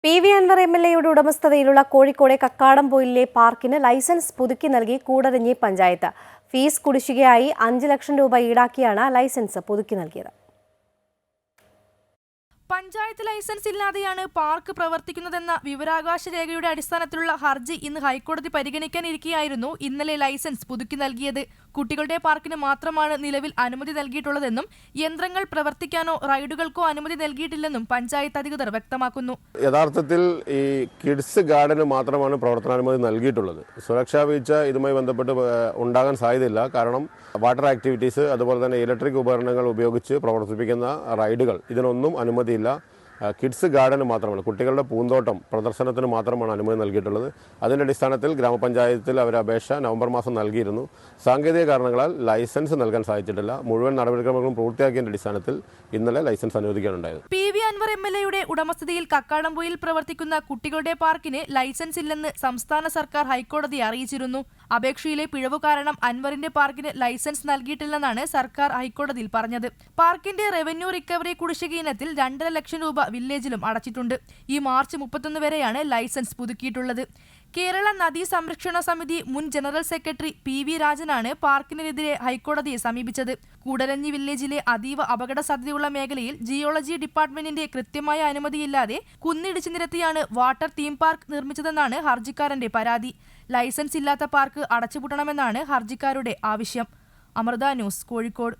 PV. Anwar എം.എൽ.എയുടെ ഉടമസ്ഥതയിലുള്ള Kozhikode കക്കാടംപൊയിലിലെ പാർക്കിന് licence പുതുക്കി നൽകി കൂടരഞ്ഞി പഞ്ചായത്ത്. ഫീസ് കുടിശ്ശികയായി 5 ലക്ഷം രൂപ ഈടാക്കിയാണ് ലൈസൻസ് പുതുക്കി നൽകിയത്. പഞ്ചായത്ത് ലൈസൻസ് ഇല്ലാതെയാണ് പാർക്ക് പ്രവർത്തിക്കുന്നതെന്ന വിവരാവകാശ രേഖയുടെ അടിസ്ഥാനത്തിലുള്ള ഹർജി ഇന്ന് ഹൈക്കോടതി പരിഗണിക്കാനിരിക്കെയായിരുന്നു ഇന്നലെ ലൈസൻസ് പുതുക്കി നൽകിയത്. കുട്ടികളുടെ പാർക്കിന് മാത്രമാണ് നിലവിൽ അനുമതി നൽകിയിട്ടുള്ളതെന്നും യന്ത്രങ്ങൾ പ്രവർത്തിക്കാനോ റൈഡുകൾക്കോ അനുമതി നൽകിയിട്ടില്ലെന്നും പഞ്ചായത്ത് അധികൃതർ വ്യക്തമാക്കുന്നു. യഥാർത്ഥത്തിൽ ഈ കിഡ്സ് ഗാർഡന് മാത്രമാണ് പ്രവർത്തനാനുമതി നൽകിയിട്ടുള്ളത്. സുരക്ഷാ വീഴ്ച ഇതുമായി ബന്ധപ്പെട്ട് ഉണ്ടാകാൻ സാധ്യതയില്ല. കാരണം വാട്ടർ ആക്ടിവിറ്റീസ് അതുപോലെ തന്നെ ഇലക്ട്രിക് ഉപകരണങ്ങൾ ഉപയോഗിച്ച് പ്രവർത്തിപ്പിക്കുന്ന റൈഡുകൾ ഇതിനൊന്നും അനുമതിയില്ല. കിഡ്സ് ഗാർഡന് മാത്രമാണ്, കുട്ടികളുടെ പൂന്തോട്ടം പ്രദർശനത്തിന് മാത്രമാണ് അനുമതി നൽകിയിട്ടുള്ളത്. അതിൻ്റെ അടിസ്ഥാനത്തിൽ ഗ്രാമപഞ്ചായത്തിൽ അവർ അപേക്ഷ നവംബർ മാസം നൽകിയിരുന്നു. സാങ്കേതിക കാരണങ്ങളാൽ ലൈസൻസ് നൽകാൻ സാധിച്ചിട്ടില്ല. മുഴുവൻ നടപടിക്രമങ്ങളും പൂർത്തിയാക്കിയതിൻ്റെ അടിസ്ഥാനത്തിൽ ഇന്നലെ ലൈസൻസ് അനുവദിക്കാനുണ്ടായത്. പി.വി. അൻവർ എം.എൽ.എയുടെ ഉടമസ്ഥതയിൽ കക്കാടംപൊയിൽ പ്രവർത്തിക്കുന്ന കുട്ടികളുടെ പാർക്കിന് ലൈസൻസ് ഇല്ലെന്ന് സംസ്ഥാന സർക്കാർ ഹൈക്കോടതിയെ അറിയിച്ചിരുന്നു. അപേക്ഷയിലെ പിഴവ് കാരണം അൻവറിന്റെ പാർക്കിന് ലൈസൻസ് നൽകിയിട്ടില്ലെന്നാണ് സർക്കാർ ഹൈക്കോടതിയിൽ പറഞ്ഞത്. പാർക്കിന്റെ റവന്യൂ റിക്കവറി കുടിശ്ശിക ഇനത്തിൽ 2.5 ലക്ഷം രൂപ വില്ലേജിലും അടച്ചിട്ടുണ്ട്. ഈ മാർച്ച് 31 വരെയാണ് ലൈസൻസ് പുതുക്കിയിട്ടുള്ളത്. കേരള നദീ സംരക്ഷണ സമിതി മുൻ ജനറൽ സെക്രട്ടറി പി.വി. രാജനാണ് പാർക്കിനെതിരെ ഹൈക്കോടതിയെ സമീപിച്ചത്. കൂടരഞ്ഞി വില്ലേജിലെ അതീവ അപകട സാധ്യതയുള്ള മേഖലയിൽ ജിയോളജി ഡിപ്പാർട്ട്മെന്റിന്റെ കൃത്യമായ അനുമതിയില്ലാതെ കുന്നിടിച്ചു നിരത്തിയാണ് വാട്ടർ തീം പാർക്ക് നിർമ്മിച്ചതെന്നാണ് ഹർജിക്കാരന്റെ പരാതി. ലൈസൻസ് ഇല്ലാത്ത പാർക്ക് അടച്ചുപൂട്ടണമെന്നാണ് ഹർജിക്കാരുടെ ആവശ്യം. അമൃത ന്യൂസ്, കോഴിക്കോട്.